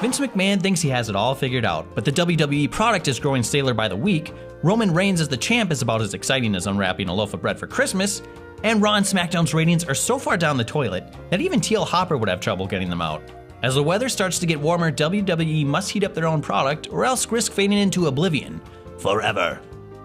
Vince McMahon thinks he has it all figured out, but the WWE product is growing staler by the week, Roman Reigns as the champ is about as exciting as unwrapping a loaf of bread for Christmas, and Raw and SmackDown's ratings are so far down the toilet that even T.L. Hopper would have trouble getting them out. As the weather starts to get warmer, WWE must heat up their own product or else risk fading into oblivion. Forever.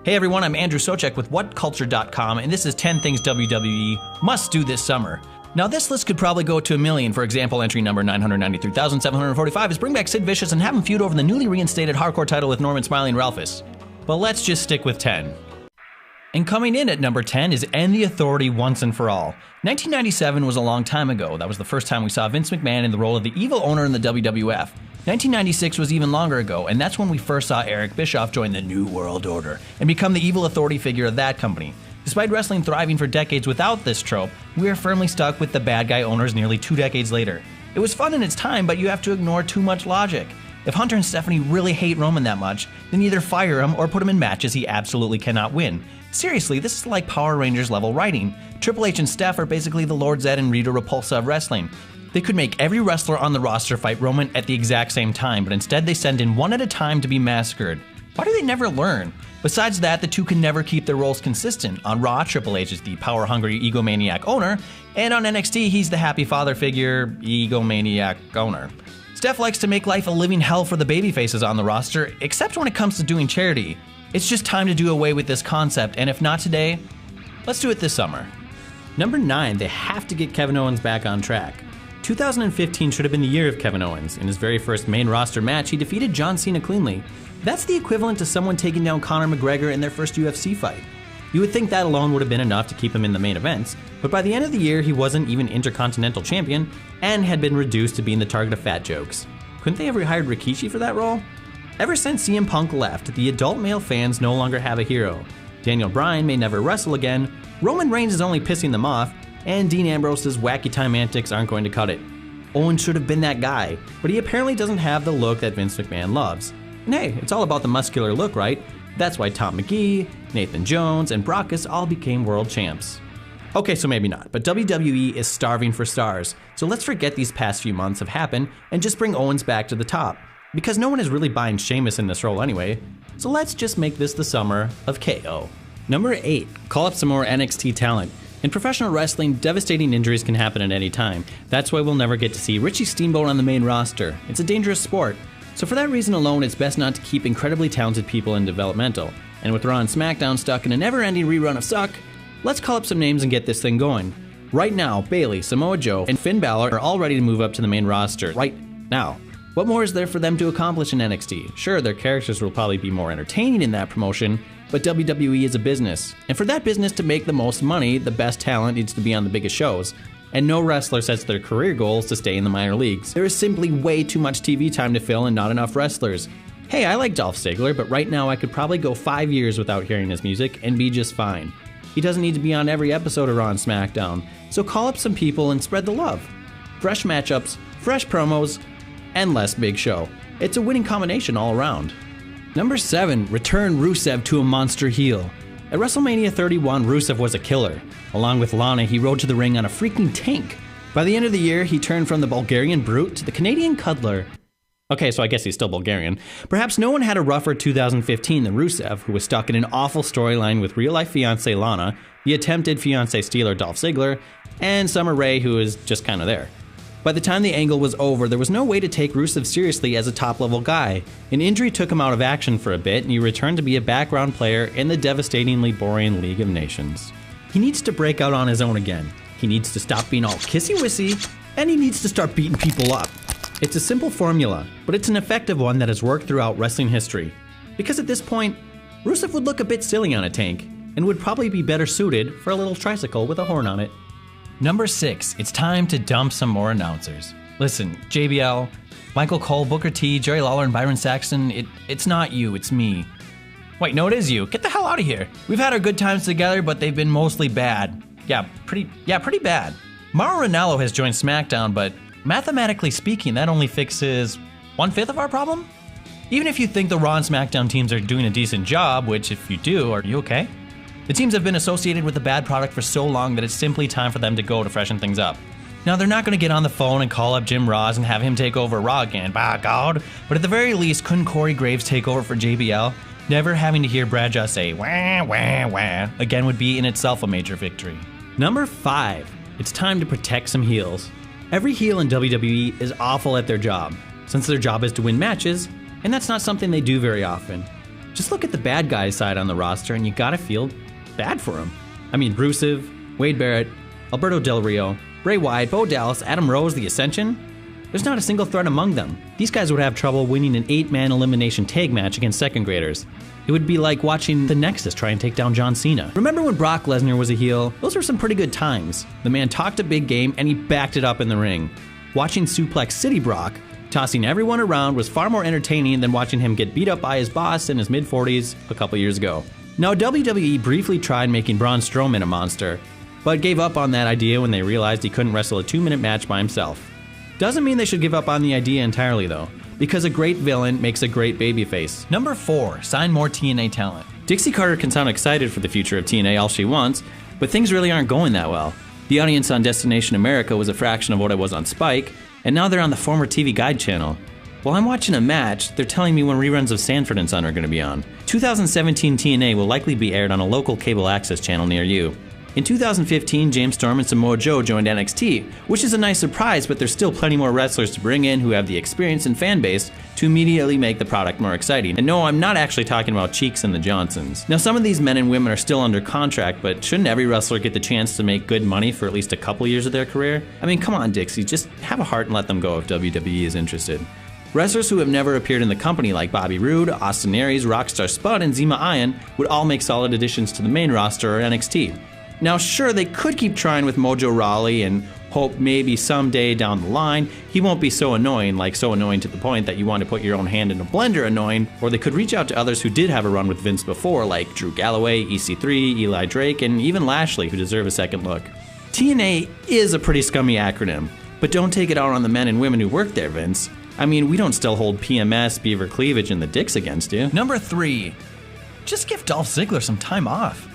Hey everyone, I'm Andrew Socek with WhatCulture.com, and this is 10 things WWE must do this summer. Now this list could probably go to a million. For example, entry number 993,745 is bring back Sid Vicious and have him feud over the newly reinstated hardcore title with Norman Smiley and Ralphus. But let's just stick with 10. And coming in at number 10 is End the Authority Once and For All. 1997 was a long time ago. That was the first time we saw Vince McMahon in the role of the evil owner in the WWF. 1996 was even longer ago, and that's when we first saw Eric Bischoff join the New World Order and become the evil authority figure of that company. Despite wrestling thriving for decades without this trope, we are firmly stuck with the bad guy owners nearly 2 decades later. It was fun in its time, but you have to ignore too much logic. If Hunter and Stephanie really hate Roman that much, then either fire him or put him in matches he absolutely cannot win. Seriously, this is like Power Rangers level writing. Triple H and Steph are basically the Lord Zed and Rita Repulsa of wrestling. They could make every wrestler on the roster fight Roman at the exact same time, but instead they send in one at a time to be massacred. Why do they never learn? Besides that, the two can never keep their roles consistent. On Raw, Triple H is the power-hungry egomaniac owner, and on NXT, he's the happy father figure egomaniac owner. Steph likes to make life a living hell for the babyfaces on the roster, except when it comes to doing charity. It's just time to do away with this concept, and if not today, let's do it this summer. Number 9, they have to get Kevin Owens back on track. 2015 should have been the year of Kevin Owens. In his very first main roster match, he defeated John Cena cleanly. That's the equivalent to someone taking down Conor McGregor in their first UFC fight. You would think that alone would have been enough to keep him in the main events, but by the end of the year he wasn't even Intercontinental Champion and had been reduced to being the target of fat jokes. Couldn't they have rehired Rikishi for that role? Ever since CM Punk left, the adult male fans no longer have a hero. Daniel Bryan may never wrestle again, Roman Reigns is only pissing them off, and Dean Ambrose's wacky time antics aren't going to cut it. Owens should have been that guy, but he apparently doesn't have the look that Vince McMahon loves. And hey, it's all about the muscular look, right? That's why Tom McGee, Nathan Jones, and Brockus all became world champs. Okay, so maybe not, but WWE is starving for stars, so let's forget these past few months have happened and just bring Owens back to the top. Because no one is really buying Sheamus in this role anyway, so let's just make this the summer of KO. Number 8, call up some more NXT talent. In professional wrestling, devastating injuries can happen at any time. That's why we'll never get to see Richie Steamboat on the main roster. It's a dangerous sport. So for that reason alone, it's best not to keep incredibly talented people in developmental. And with Raw and SmackDown stuck in a never-ending rerun of suck, let's call up some names and get this thing going. Right now, Bayley, Samoa Joe, and Finn Balor are all ready to move up to the main roster. Right now. What more is there for them to accomplish in NXT? Sure, their characters will probably be more entertaining in that promotion, but WWE is a business. And for that business to make the most money, the best talent needs to be on the biggest shows. And no wrestler sets their career goals to stay in the minor leagues. There is simply way too much TV time to fill and not enough wrestlers. Hey, I like Dolph Ziggler, but right now I could probably go 5 years without hearing his music and be just fine. He doesn't need to be on every episode of Raw and SmackDown, so call up some people and spread the love. Fresh matchups, fresh promos, and less big show. It's a winning combination all around. Number 7, return Rusev to a monster heel. At WrestleMania 31, Rusev was a killer. Along with Lana, he rode to the ring on a freaking tank. By the end of the year, he turned from the Bulgarian Brute to the Canadian Cuddler. Okay, so I guess he's still Bulgarian. Perhaps no one had a rougher 2015 than Rusev, who was stuck in an awful storyline with real-life fiancé Lana, the attempted fiancé stealer Dolph Ziggler, and Summer Rae, who is just kind of there. By the time the angle was over, there was no way to take Rusev seriously as a top-level guy. An injury took him out of action for a bit, and he returned to be a background player in the devastatingly boring League of Nations. He needs to break out on his own again. He needs to stop being all kissy-wissy, and he needs to start beating people up. It's a simple formula, but it's an effective one that has worked throughout wrestling history. Because at this point, Rusev would look a bit silly on a tank, and would probably be better suited for a little tricycle with a horn on it. Number 6, it's time to dump some more announcers. Listen, JBL, Michael Cole, Booker T, Jerry Lawler, and Byron Saxton, it's not you, it's me. Wait, no, it is you. Get the hell out of here. We've had our good times together, but they've been mostly bad. Yeah, pretty bad. Mauro Ranallo has joined SmackDown, but mathematically speaking, that only fixes 1/5 of our problem? Even if you think the Raw and SmackDown teams are doing a decent job, which if you do, are you okay? The teams have been associated with a bad product for so long that it's simply time for them to go to freshen things up. Now, they're not going to get on the phone and call up Jim Ross and have him take over Raw again, by God. But at the very least, couldn't Corey Graves take over for JBL? Never having to hear Bradshaw say, wah, wah, wah, again would be in itself a major victory. Number 5. It's time to protect some heels. Every heel in WWE is awful at their job, since their job is to win matches, and that's not something they do very often. Just look at the bad guys side on the roster and you gotta feel bad for them. I mean, Rusev, Wade Barrett, Alberto Del Rio, Bray Wyatt, Bo Dallas, Adam Rose, The Ascension. There's not a single threat among them. These guys would have trouble winning an 8-man elimination tag match against second graders. It would be like watching the Nexus try and take down John Cena. Remember when Brock Lesnar was a heel? Those were some pretty good times. The man talked a big game and he backed it up in the ring. Watching Suplex City Brock tossing everyone around was far more entertaining than watching him get beat up by his boss in his mid-40s a couple years ago. Now, WWE briefly tried making Braun Strowman a monster, but gave up on that idea when they realized he couldn't wrestle a 2-minute match by himself. Doesn't mean they should give up on the idea entirely though, because a great villain makes a great babyface. Number 4, sign more TNA talent. Dixie Carter can sound excited for the future of TNA all she wants, but things really aren't going that well. The audience on Destination America was a fraction of what it was on Spike, and now they're on the former TV Guide channel. While I'm watching a match, they're telling me when reruns of Sanford and Son are going to be on. 2017 TNA will likely be aired on a local cable access channel near you. In 2015, James Storm and Samoa Joe joined NXT, which is a nice surprise, but there's still plenty more wrestlers to bring in who have the experience and fan base to immediately make the product more exciting. And no, I'm not actually talking about Cheeks and the Johnsons. Now, some of these men and women are still under contract, but shouldn't every wrestler get the chance to make good money for at least a couple years of their career? I mean, come on, Dixie, just have a heart and let them go if WWE is interested. Wrestlers who have never appeared in the company like Bobby Roode, Austin Aries, Rockstar Spud, and Zema Iron would all make solid additions to the main roster or NXT. Now sure, they could keep trying with Mojo Rawley and hope maybe someday down the line he won't be so annoying to the point that you want to put your own hand in a blender annoying, or they could reach out to others who did have a run with Vince before like Drew Galloway, EC3, Eli Drake, and even Lashley who deserve a second look. TNA is a pretty scummy acronym, but don't take it out on the men and women who work there, Vince. I mean, we don't still hold PMS, beaver cleavage, and the dicks against you. Number 3, just give Dolph Ziggler some time off.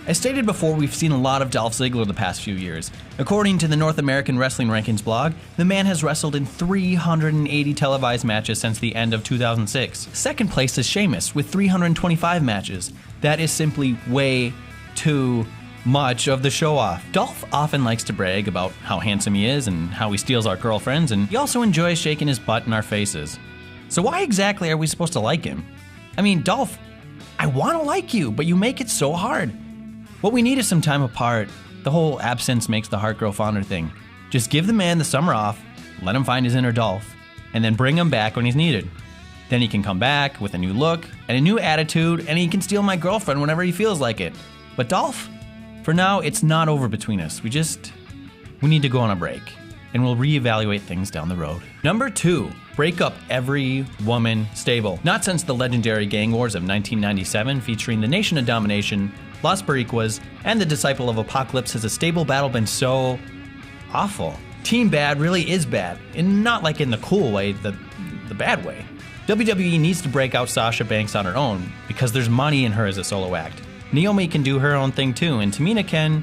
As stated before, we've seen a lot of Dolph Ziggler the past few years. According to the North American Wrestling Rankings blog, the man has wrestled in 380 televised matches since the end of 2006. Second place is Sheamus with 325 matches. That is simply way too much of the show-off. Dolph often likes to brag about how handsome he is and how he steals our girlfriends, and he also enjoys shaking his butt in our faces. So why exactly are we supposed to like him? I mean, Dolph, I want to like you, but you make it so hard. What we need is some time apart. The whole absence makes the heart grow fonder thing. Just give the man the summer off, let him find his inner Dolph, and then bring him back when he's needed. Then he can come back with a new look and a new attitude, and he can steal my girlfriend whenever he feels like it. But Dolph, for now, it's not over between us. We need to go on a break, and we'll reevaluate things down the road. Number 2, break up every woman stable. Not since the legendary Gang Wars of 1997 featuring the Nation of Domination, Las Boricuas, and the Disciple of Apocalypse has a stable battle been so awful. Team Bad really is bad, and not like in the cool way, the bad way. WWE needs to break out Sasha Banks on her own, because there's money in her as a solo act. Naomi can do her own thing too, and Tamina can,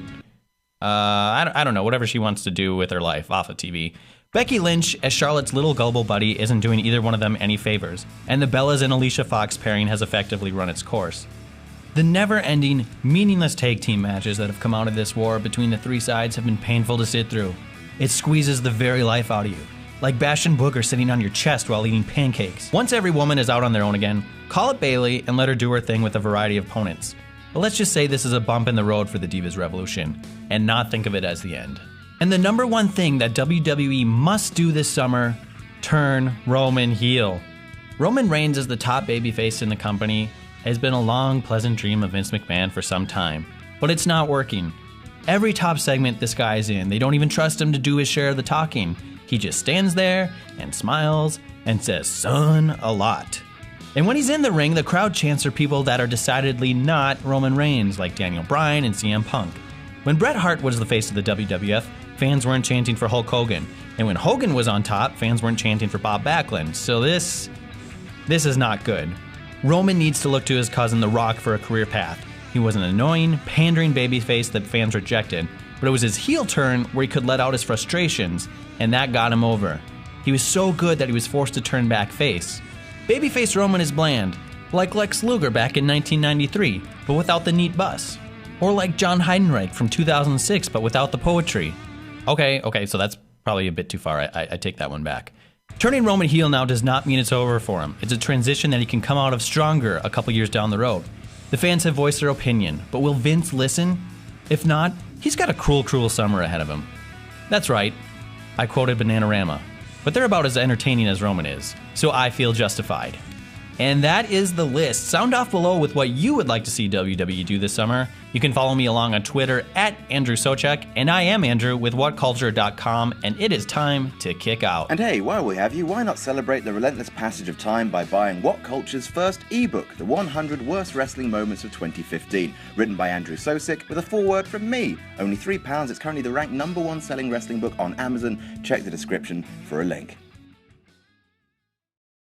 I don't know, whatever she wants to do with her life off of TV. Becky Lynch, as Charlotte's little gullible buddy, isn't doing either one of them any favors, and the Bellas and Alicia Fox pairing has effectively run its course. The never-ending, meaningless tag team matches that have come out of this war between the three sides have been painful to sit through. It squeezes the very life out of you, like Bastion Booger sitting on your chest while eating pancakes. Once every woman is out on their own again, call up Bayley and let her do her thing with a variety of opponents. But let's just say this is a bump in the road for the Divas Revolution, and not think of it as the end. And the number one thing that WWE must do this summer, turn Roman heel. Roman Reigns as the top babyface in the company has been a long, pleasant dream of Vince McMahon for some time, but it's not working. Every top segment this guy's in, they don't even trust him to do his share of the talking. He just stands there and smiles and says, "Son," a lot. And when he's in the ring, the crowd chants for people that are decidedly not Roman Reigns, like Daniel Bryan and CM Punk. When Bret Hart was the face of the WWF, fans weren't chanting for Hulk Hogan. And when Hogan was on top, fans weren't chanting for Bob Backlund. So this is not good. Roman needs to look to his cousin The Rock for a career path. He was an annoying, pandering babyface that fans rejected, but it was his heel turn where he could let out his frustrations, and that got him over. He was so good that he was forced to turn back face. Babyface Roman is bland, like Lex Luger back in 1993, but without the neat bus. Or like John Heidenreich from 2006, but without the poetry. Okay, so that's probably a bit too far. I take that one back. Turning Roman heel now does not mean it's over for him. It's a transition that he can come out of stronger a couple years down the road. The fans have voiced their opinion, but will Vince listen? If not, he's got a cruel summer ahead of him. That's right, I quoted Bananarama, but they're about as entertaining as Roman is, so I feel justified. And that is the list. Sound off below with what you would like to see WWE do this summer. You can follow me along on Twitter at Andrew Socek, and I am Andrew with WhatCulture.com, and it is time to kick out. And hey, while we have you, why not celebrate the relentless passage of time by buying What Culture's first ebook, The 100 Worst Wrestling Moments of 2015, written by Andrew Socek with a foreword from me. Only £3, it's currently the ranked #1 selling wrestling book on Amazon. Check the description for a link.